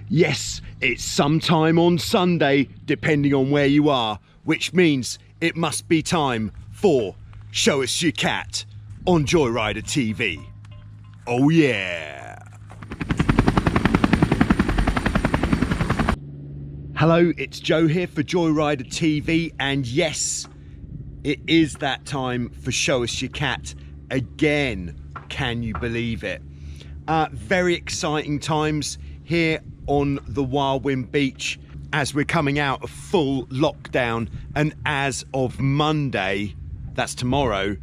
Yes, it's sometime on Sunday, depending on where you are, which means it must be time for Show Us Your Cat on Joyrider TV. Oh yeah! Hello, it's Joe here for Joyrider TV, and yes, it is that time for Show Us Your Cat again. Can you believe it? Very exciting times here on the Whirlwind Beach as we're coming out of full lockdown, and as of Monday, that's tomorrow,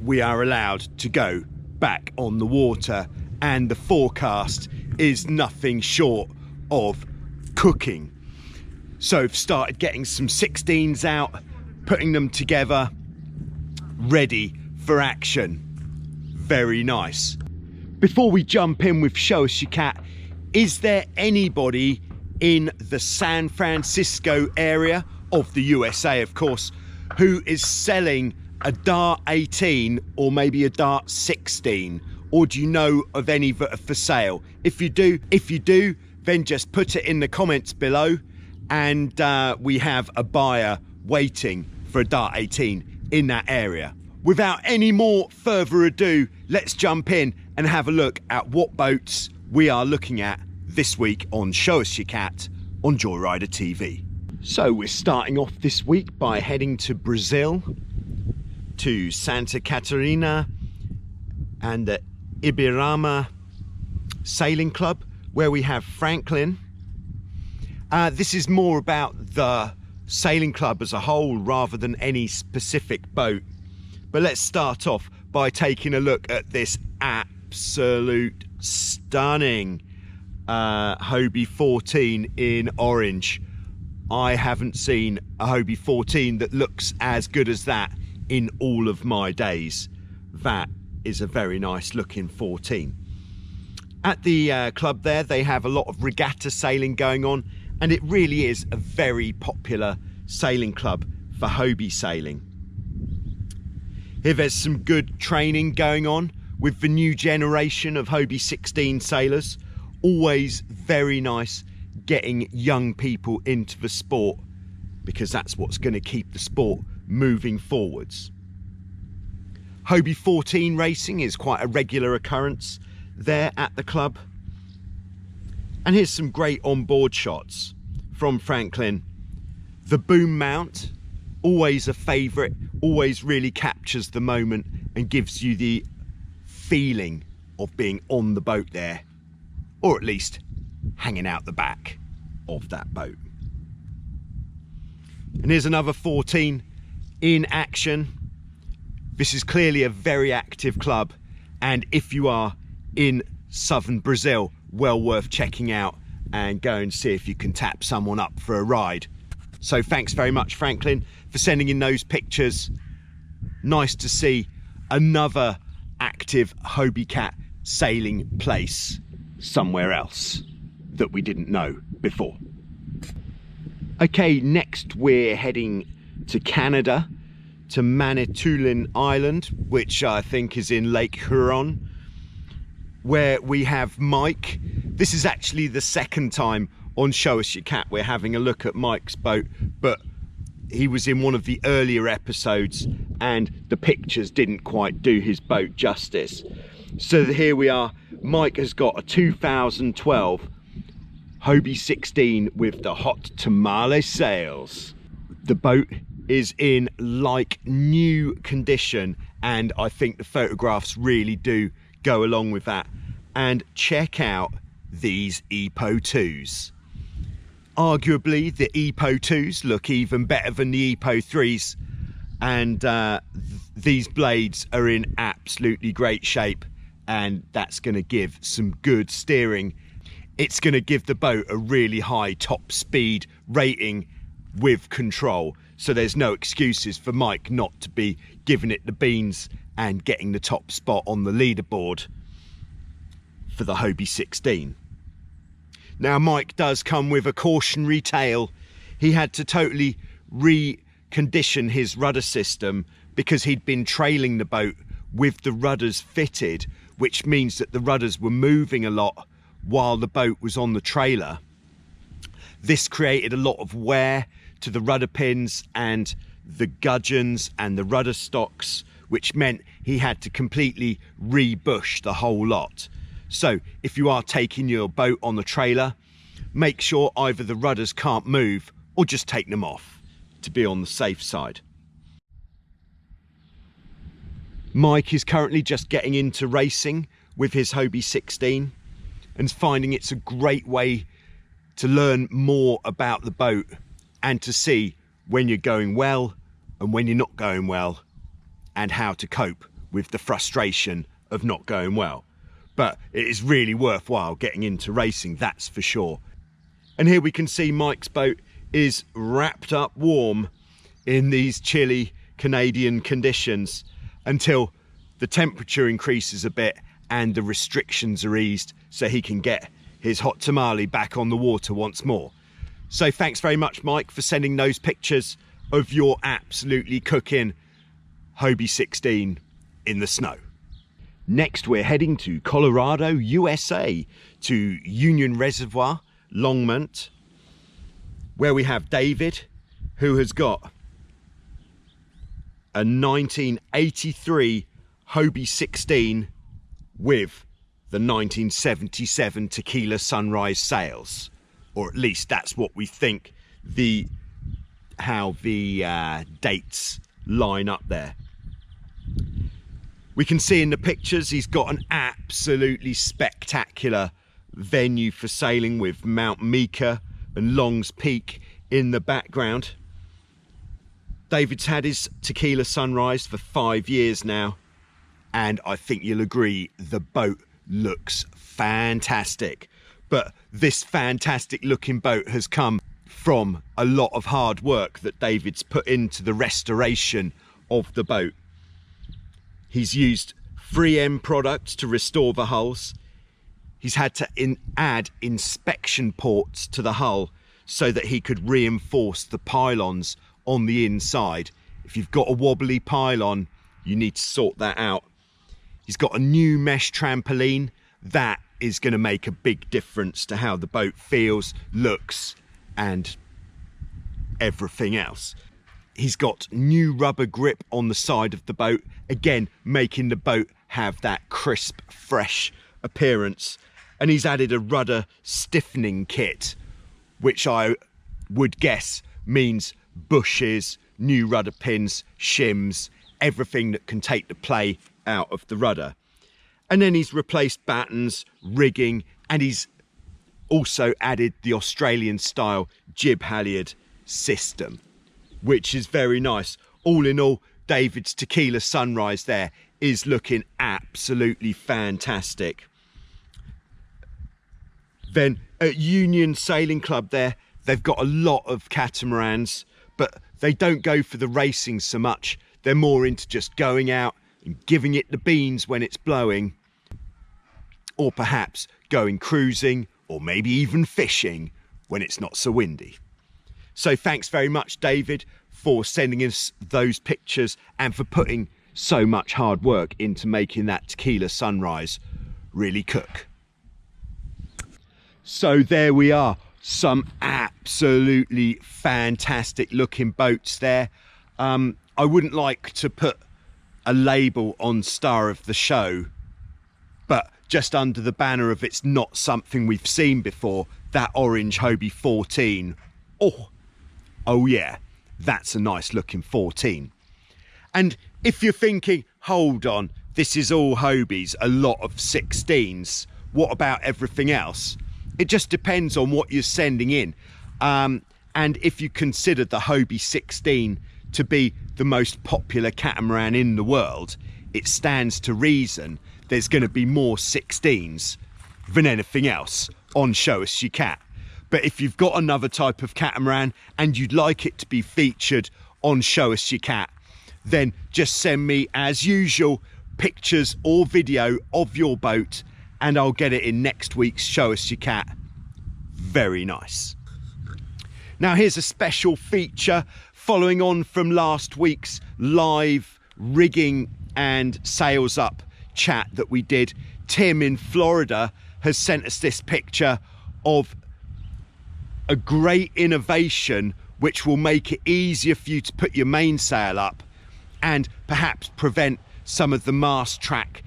we are allowed to go back on the water, and the forecast is nothing short of cooking. So I've started getting some 16s out, putting them together, ready for action. Very nice. Before we jump in with Show Us Your Cat, is there anybody in the San Francisco area of the USA, of course, who is selling a Dart 18 or maybe a Dart 16? Or do you know of any that are for sale? If you do, then just put it in the comments below, and we have a buyer waiting for a Dart 18 in that area. Without any more further ado, let's jump in and have a look at what boats we are looking at this week on Show Us Your Cat on Joyrider TV. So we're starting off this week by heading to Brazil, to Santa Catarina and the Ibirama Sailing Club, where we have Franklin. This is more about the sailing club as a whole rather than any specific boat. But let's start off by taking a look at this absolute stunning Hobie 14 in orange. I haven't seen a Hobie 14 that looks as good as that in all of my days. That is a very nice looking 14. At the club there, they have a lot of regatta sailing going on, and it really is a very popular sailing club for Hobie sailing. Here there's some good training going on with the new generation of Hobie 16 sailors. Always very nice getting young people into the sport, because that's what's going to keep the sport moving forwards. Hobie 14 racing is quite a regular occurrence there at the club. And here's some great onboard shots from Franklin. The boom mount, always a favourite, always really captures the moment and gives you the feeling of being on the boat there, or at least hanging out the back of that boat. And here's another 14 in action. This is clearly a very active club, and if you are in southern Brazil, well worth checking out and go and see if you can tap someone up for a ride. So thanks very much, Franklin, for sending in those pictures. Nice to see another active hobiecat sailing place somewhere else that we didn't know before. Okay, next we're heading to Canada, to Manitoulin Island, which I think is in Lake Huron, where we have Mike. This is actually the second time on Show Us Your Cat we're having a look at Mike's boat, but he was in one of the earlier episodes and the pictures didn't quite do his boat justice. So here we are. Mike has got a 2012 Hobie 16 with the hot tamale sails. The boat is in like new condition, and I think the photographs really do go along with that. And check out these EPO 2s. Arguably the EPO 2s look even better than the EPO 3s, and these blades are in absolutely great shape, and that's going to give some good steering. It's going to give the boat a really high top speed rating with control, so there's no excuses for Mike not to be giving it the beans and getting the top spot on the leaderboard for the Hobie 16. Now Mike does come with a cautionary tale. He had to totally recondition his rudder system because he'd been trailing the boat with the rudders fitted, which means that the rudders were moving a lot while the boat was on the trailer. This created a lot of wear to the rudder pins and the gudgeons and the rudder stocks, which meant he had to completely rebush the whole lot. So if you are taking your boat on the trailer, make sure either the rudders can't move or just take them off to be on the safe side. Mike is currently just getting into racing with his Hobie 16 and finding it's a great way to learn more about the boat and to see when you're going well and when you're not going well, and how to cope with the frustration of not going well. But it is really worthwhile getting into racing, that's for sure. And here we can see Mike's boat is wrapped up warm in these chilly Canadian conditions until the temperature increases a bit and the restrictions are eased so he can get his hot tamale back on the water once more. So thanks very much, Mike, for sending those pictures of your absolutely cooking Hobie 16 in the snow. Next, we're heading to Colorado, USA, to Union Reservoir, Longmont, where we have David, who has got a 1983 Hobie 16 with the 1977 Tequila Sunrise sails, or at least that's what we think how the dates line up there. We can see in the pictures he's got an absolutely spectacular venue for sailing with Mount Meeker and Long's Peak in the background. David's had his Tequila Sunrise for 5 years now, and I think you'll agree the boat looks fantastic. But this fantastic looking boat has come from a lot of hard work that David's put into the restoration of the boat. He's used 3M products to restore the hulls. He's had to add inspection ports to the hull so that he could reinforce the pylons on the inside. If you've got a wobbly pylon, you need to sort that out. He's got a new mesh trampoline. That is going to make a big difference to how the boat feels, looks, and everything else. He's got new rubber grip on the side of the boat, again making the boat have that crisp, fresh appearance. And he's added a rudder stiffening kit, which I would guess means bushes, new rudder pins, shims, everything that can take the play out of the rudder. And then he's replaced battens, rigging, and he's also added the Australian style jib halyard system, which is very nice. All in all, David's Tequila Sunrise there is looking absolutely fantastic. Then at Union Sailing Club there, they've got a lot of catamarans, but they don't go for the racing so much. They're more into just going out and giving it the beans when it's blowing, or perhaps going cruising, or maybe even fishing when it's not so windy. So thanks very much, David, for sending us those pictures and for putting so much hard work into making that Tequila Sunrise really cook. So there we are, some absolutely fantastic looking boats there. I wouldn't like to put a label on Star of the Show, but just under the banner of it's not something we've seen before, that orange Hobie 14. Oh yeah, that's a nice looking 14. And if you're thinking, hold on, this is all Hobies, a lot of 16s, what about everything else? It just depends on what you're sending in. And if you consider the Hobie 16 to be the most popular catamaran in the world, it stands to reason there's going to be more 16s than anything else on Show Us Your Cat. But if you've got another type of catamaran and you'd like it to be featured on Show Us Your Cat, then just send me, as usual, pictures or video of your boat and I'll get it in next week's Show Us Your Cat. Very nice. Now here's a special feature following on from last week's live rigging and sails up chat that we did. Tim in Florida has sent us this picture of a great innovation which will make it easier for you to put your mainsail up and perhaps prevent some of the mast track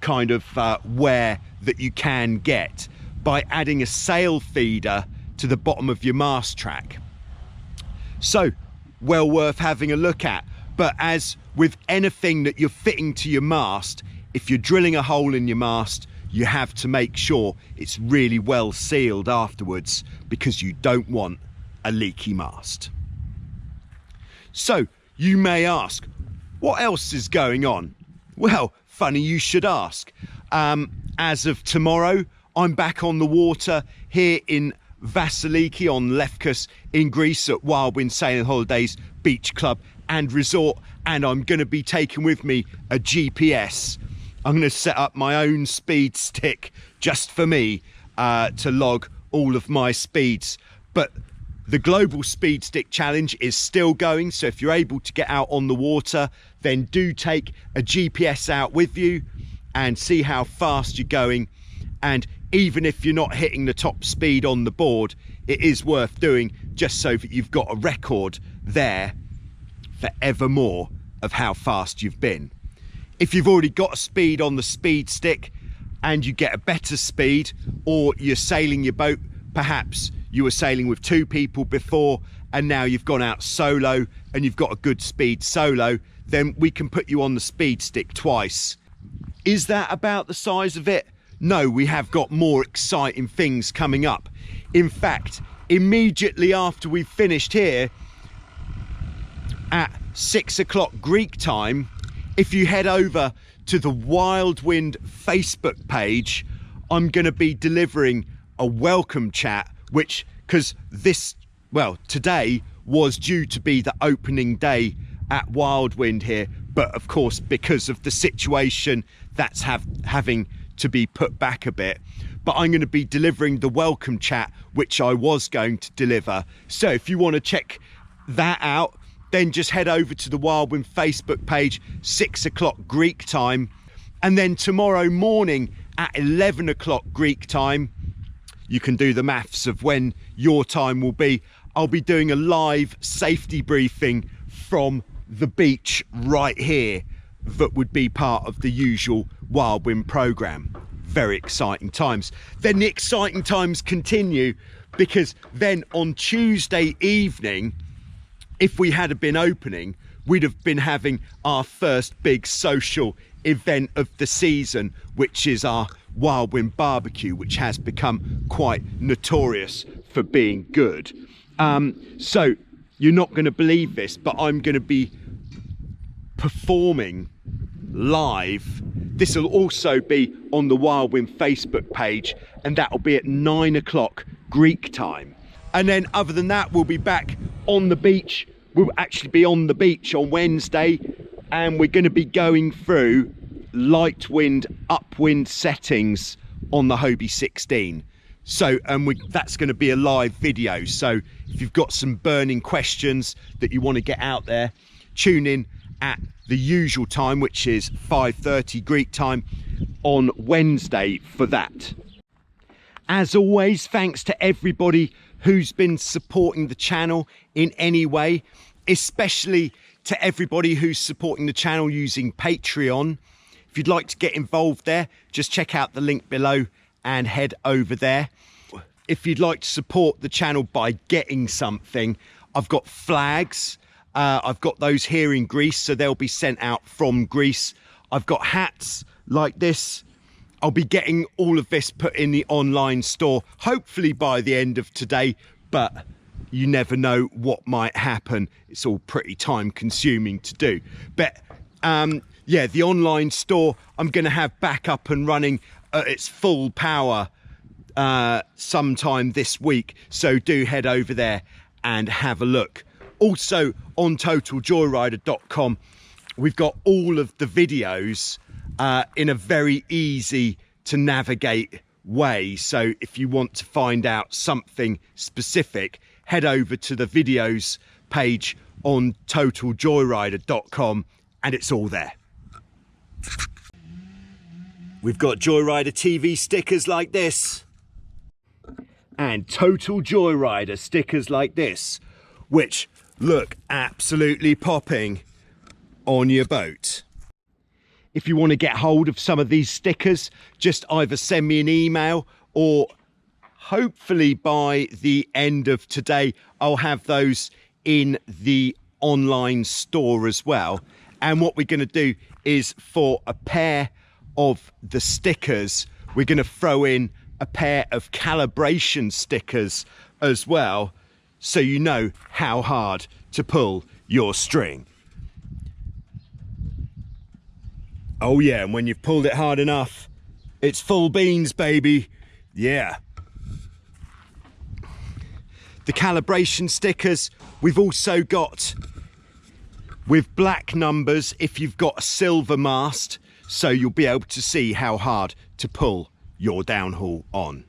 kind of wear that you can get by adding a sail feeder to the bottom of your mast track. So well worth having a look at. But as with anything that you're fitting to your mast, if you're drilling a hole in your mast, you have to make sure it's really well sealed afterwards, because you don't want a leaky mast. So you may ask, what else is going on? Well, funny you should ask. As of tomorrow, I'm back on the water here in Vasiliki on Lefkos in Greece at Wild Wind Sailing Holidays Beach Club and Resort, and I'm going to be taking with me a GPS. I'm going to set up my own speed stick just for me to log all of my speeds. But the Global Speed Stick Challenge is still going, so if you're able to get out on the water, then do take a GPS out with you and see how fast you're going. And even if you're not hitting the top speed on the board, it is worth doing, just so that you've got a record there forevermore of how fast you've been. If you've already got a speed on the speed stick and you get a better speed, or you're sailing your boat, perhaps you were sailing with 2 people before and now you've gone out solo and you've got a good speed solo, then we can put you on the speed stick twice. Is that about the size of it? No, we have got more exciting things coming up. In fact, immediately after we've finished here at 6 o'clock Greek time, if you head over to the Wild Wind Facebook page, I'm going to be delivering a welcome chat, which, because today was due to be the opening day at Wild Wind here, but of course, because of the situation, that's having to be put back a bit. But I'm going to be delivering the welcome chat, which I was going to deliver. So if you want to check that out, then just head over to the Wild Wind Facebook page, 6 o'clock Greek time. And then tomorrow morning at 11 o'clock Greek time, you can do the maths of when your time will be. I'll be doing a live safety briefing from the beach right here that would be part of the usual Wild Wind program. Very exciting times. Then the exciting times continue, because then on Tuesday evening, if we had been opening, we'd have been having our first big social event of the season, which is our Wild Wind barbecue, which has become quite notorious for being good. So you're not going to believe this, but I'm going to be performing live. This will also be on the Wild Wind Facebook page, and that will be at 9 o'clock Greek time. And then other than that, we'll be back on the beach. We'll actually be on the beach on Wednesday, and we're going to be going through light wind, upwind settings on the Hobie 16. So, that's going to be a live video. So if you've got some burning questions that you want to get out there, tune in at the usual time, which is 5:30 Greek time on Wednesday for that. As always, thanks to everybody who's been supporting the channel in any way, especially to everybody who's supporting the channel using Patreon. If you'd like to get involved there, just check out the link below and head over there. If you'd like to support the channel by getting something, I've got flags. I've got those here in Greece, so they'll be sent out from Greece. I've got hats like this. I'll be getting all of this put in the online store, hopefully by the end of today, but you never know what might happen. It's all pretty time consuming to do. But yeah, the online store I'm going to have back up and running at its full power sometime this week. So do head over there and have a look. Also on totaljoyrider.com, we've got all of the videos in a very easy to navigate way. So if you want to find out something specific, head over to the videos page on totaljoyrider.com and it's all there. We've got Joyrider TV stickers like this. And Total Joyrider stickers like this, which look absolutely popping on your boat. If you want to get hold of some of these stickers, just either send me an email, or hopefully by the end of today, I'll have those in the online store as well. And what we're going to do is, for a pair of the stickers, we're going to throw in a pair of calibration stickers as well, so you know how hard to pull your string. Oh yeah, and when you've pulled it hard enough, it's full beans, baby. Yeah. The calibration stickers we've also got with black numbers if you've got a silver mast, so you'll be able to see how hard to pull your downhaul on.